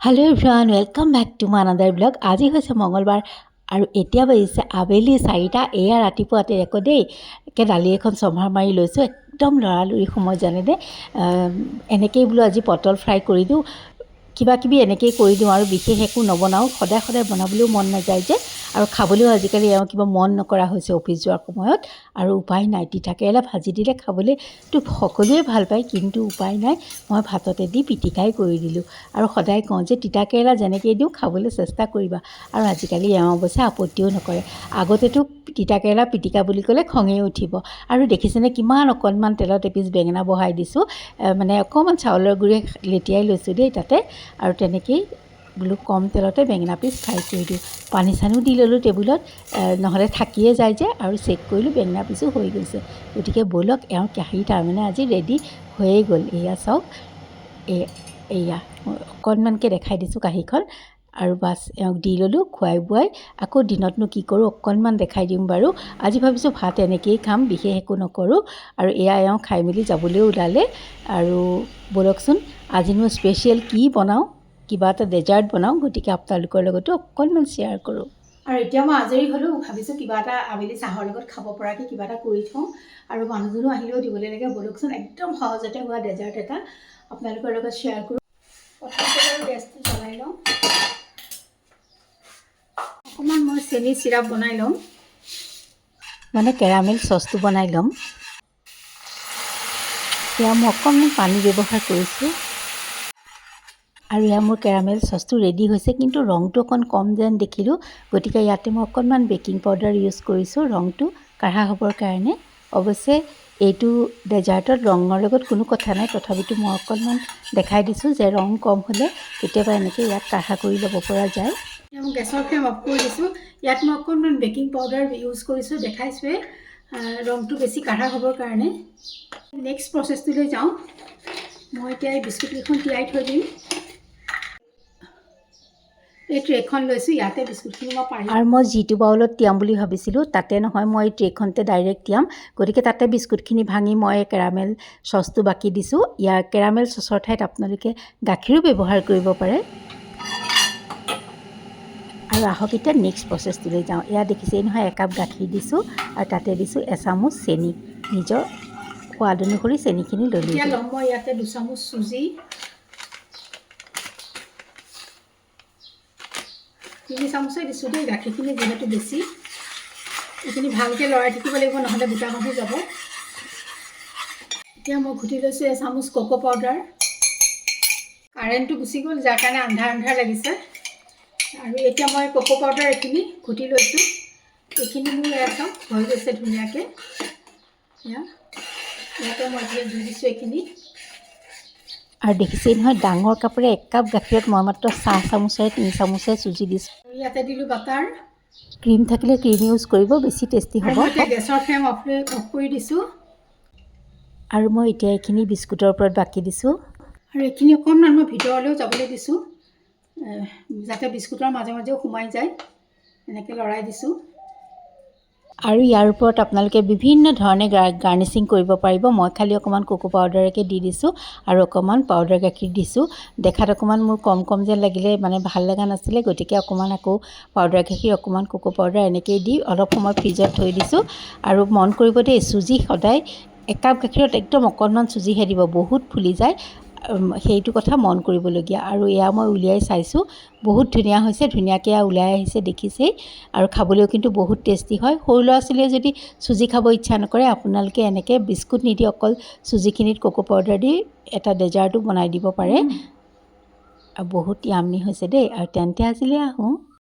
Hello everyone welcome back to my another blog. आज হৈছে মঙ্গলবাৰ আৰু এতিয়া বাজিছে আবেলি 4টা। এয়া ৰাতিপুৱাতে একো দেই একে দালি এখন সম্ভাৰ মাৰি লৈছোঁ। একদম লৰালৰি সময় জানে দে এনেকেই বোলো আজি পটল ফ্ৰাই কৰি দিওঁ, কিবা কিবি এনেকেই কৰি দিওঁ আৰু বিশেষ একো নবনাওঁ। সদায় সদায় বনাবলৈও মন নাযায় যে, আৰু খাবলৈও আজিকালি কিবা মন নকৰা হৈছে অফিচ যোৱাৰ সময়ত। আৰু উপায় নাই, তিতা কেৰেলা ভাজি দিলে খাবলৈতো সকলোৱে ভাল পায়, কিন্তু উপায় নাই, মই ভাততে দি পিটিকাই কৰি দিলোঁ। আৰু সদায় কওঁ যে তিতা কেৰেলা যেনেকৈ দিওঁ খাবলৈ চেষ্টা কৰিবা। আৰু আজিকালি অৱশ্যে আপত্তিও নকৰে। আগতেতো তিতা কেৰেলা পিটিকা বুলি ক'লে খঙেই উঠিব। আৰু দেখিছেনে কিমান অকণমান তেলত এপিচ বেঙেনা বহাই দিছোঁ, মানে অকণমান চাউলৰ গুড়ি লেটিয়াই লৈছোঁ দেই তাতে। আৰু তেনেকেই বোলো কম তেলতে বেঙেনা পিচ ফ্ৰাই কৰি দিওঁ। পানী চানিও দি ল'লোঁ টেবুলত, নহ'লে থাকিয়ে যায় যে। আৰু চেক কৰিলোঁ বেঙেনা পিচো হৈ গৈছে। গতিকে ব'লক, এওঁৰ কাঢ়ি তাৰমানে আজি ৰেডি হৈয়ে গ'ল। এয়া চাওক, এয়া মই অকণমানকৈ দেখাই দিছোঁ কাঁহীখন। আৰু বাছ এওঁক দি ল'লোঁ খুৱাই বুৱাই। আকৌ দিনতনো কি কৰোঁ অকণমান দেখাই দিম বাৰু। আজি ভাবিছোঁ ভাত এনেকৈয়ে খাম, বিশেষ একো নকৰোঁ। আৰু এয়া এওঁ খাই মেলি যাবলৈও ওলালে। আৰু ব'লকচোন আজিনো স্পেচিয়েল কি বনাওঁ, কিবা এটা ডেজাৰ্ট বনাওঁ, গতিকে আপোনালোকৰ লগতো অকণমান শ্বেয়াৰ কৰোঁ। আৰু এতিয়া মই আজৰি হ'লোঁ, ভাবিছোঁ কিবা এটা আবেলি চাহৰ লগত খাব পৰাকৈ কিবা এটা কৰি থওঁ। আৰু মানুহজনো আহিলেও দিবলৈ লাগে। ব'লকচোন একদম সহজতে হোৱা ডেজাৰ্ট এটা আপোনালোকৰ লগত শ্বেয়াৰ কৰোঁ। প্ৰথমতে বাৰু গেছটো জ্বলাই লওঁ। অকণমান মই চেনি চিৰাপ বনাই ল'ম, মানে কেৰামেল চচটো বনাই ল'ম। এয়া মই অকণমান পানী ব্যৱহাৰ কৰিছোঁ। আৰু এয়া মোৰ কেৰামেল চচটো ৰেডি হৈছে, কিন্তু ৰংটো অকণ কম যেন দেখিলোঁ। গতিকে ইয়াতে মই অকণমান বেকিং পাউডাৰ ইউজ কৰিছোঁ ৰংটো কাঢ়া হ'বৰ কাৰণে। অৱশ্যে এইটো ডেজাৰ্টত ৰঙৰ লগত কোনো কথা নাই, তথাপিতো মই অকণমান দেখাই দিছোঁ যে ৰং কম হ'লে কেতিয়াবা এনেকৈ ইয়াক কাঢ়া কৰি ল'ব পৰা যায়। মই গেছৰ ফ্লেম অফ কৰি দিছোঁ। ইয়াত মই অকণমান বেকিং পাউডাৰ ইউজ কৰিছোঁ, দেখাইছোঁৱেই ৰংটো বেছি কাঢ়া হ'বৰ কাৰণে। নেক্সট প্ৰচেছটোলৈ যাওঁ। মই এতিয়া এই বিস্কুটকেইখন তিয়াই থৈ দিম। এই ট্ৰেখন লৈছোঁ, ইয়াতে বিস্কুটখিনি মই পাৰি, আৰু মই যিটো বাউলত তিয়াম বুলি ভাবিছিলোঁ তাতে নহয়, মই এই ট্ৰেখনতে ডাইৰেক্ট তিয়াম। গতিকে তাতে বিস্কুটখিনি ভাঙি মই কেৰামেল চচটো বাকি দিছোঁ। ইয়াৰ কেৰামেল চচৰ ঠাইত আপোনালোকে গাখীৰো ব্যৱহাৰ কৰিব পাৰে। আৰু আহক এতিয়া নেক্সট প্ৰচেছটোলৈ যাওঁ। এয়া দেখিছেই নহয়, একাপ গাখীৰ দিছোঁ আৰু তাতে দিছোঁ এচামুচ চেনি। নিজৰ সোৱাদ অনুসৰি চেনিখিনি লৈ এতিয়া ল'ম মই ইয়াতে 2 চামুচ চুজি, 3 চামুচে দিছোঁ দেই, গাখীৰখিনি যিহেতু বেছি। এইখিনি ভালকৈ লৰাই থাকিব লাগিব, নহ'লে গোটা হৈ যাব। এতিয়া মই ঘুটি লৈছোঁ এচামুচ কোকো পাউডাৰ। কাৰেণ্টটো গুচি গ'ল, যাৰ কাৰণে আন্ধাৰ আন্ধাৰ লাগিছে। আৰু এতিয়া মই কোকো পাউডাৰ এইখিনি ঘুটি লৈছোঁ। এইখিনি মোৰ এয়া চাওক হৈ গৈছে ধুনীয়াকৈ। ইয়াতে মই এতিয়া দি দিছোঁ এইখিনি। আৰু দেখিছেই নহয়, ডাঙৰ কাপোৰে 1 কাপ গাখীৰত মই মাত্ৰ 4 চামুচেৰে 3 চামুচে চুজি দিছোঁ। ইয়াতে দিলোঁ বাটাৰ। ক্ৰীম থাকিলে ক্ৰীম ইউজ কৰিব, বেছি টেষ্টি হ'ব। এতিয়া গেছৰ ফ্লেম অফ কৰি দিছোঁ। আৰু মই এতিয়া এইখিনি বিস্কুটৰ ওপৰত বাকি দিছোঁ। আৰু এইখিনি অকণমান মই ভিতৰলৈও যাবলৈ দিছোঁ, যাতে বিস্কুটৰ মাজে মাজেও সোমাই যায়। এনেকৈ লৰাই দিছোঁ। আৰু ইয়াৰ ওপৰত আপোনালোকে বিভিন্ন ধৰণে গাৰ্নিচিং কৰিব পাৰিব। মই খালি অকণমান কোকো পাউডাৰকে দি দিছোঁ আৰু অকণমান পাউডাৰ গাখীৰ দিছোঁ। দেখাত অকণমান মোৰ কম কম যেন লাগিলে, মানে ভাল লগা নাছিলে, গতিকে অকণমান আকৌ পাউডাৰ গাখীৰ, অকণমান কোকো পাউডাৰ এনেকৈ দি অলপ সময় ফ্ৰিজত থৈ দিছোঁ। আৰু মন কৰিব দেই, চুজি সদায় 1 কাপ গাখীৰত একদম অকণমান চুজিহে দিব, বহুত ফুলি যায়, সেইটো কথা মন কৰিবলগীয়া। আৰু এয়া মই উলিয়াই চাইছোঁ, বহুত ধুনীয়া হৈছে, ধুনীয়াকৈ ওলাই আহিছে দেখিছেই। আৰু খাবলৈও কিন্তু বহুত টেষ্টি হয়। সৰু ল'ৰা ছোৱালীয়ে যদি চুজি খাব ইচ্ছা নকৰে, আপোনালোকে এনেকৈ বিস্কুট নিদি অকল চুজিখিনিত কোকো পাউডাৰ দি এটা ডেজাৰ্টো বনাই দিব পাৰে। আৰু বহুত য়াম্মি হৈছে দেই। আৰু তেন্তে আজিলৈ আহোঁ।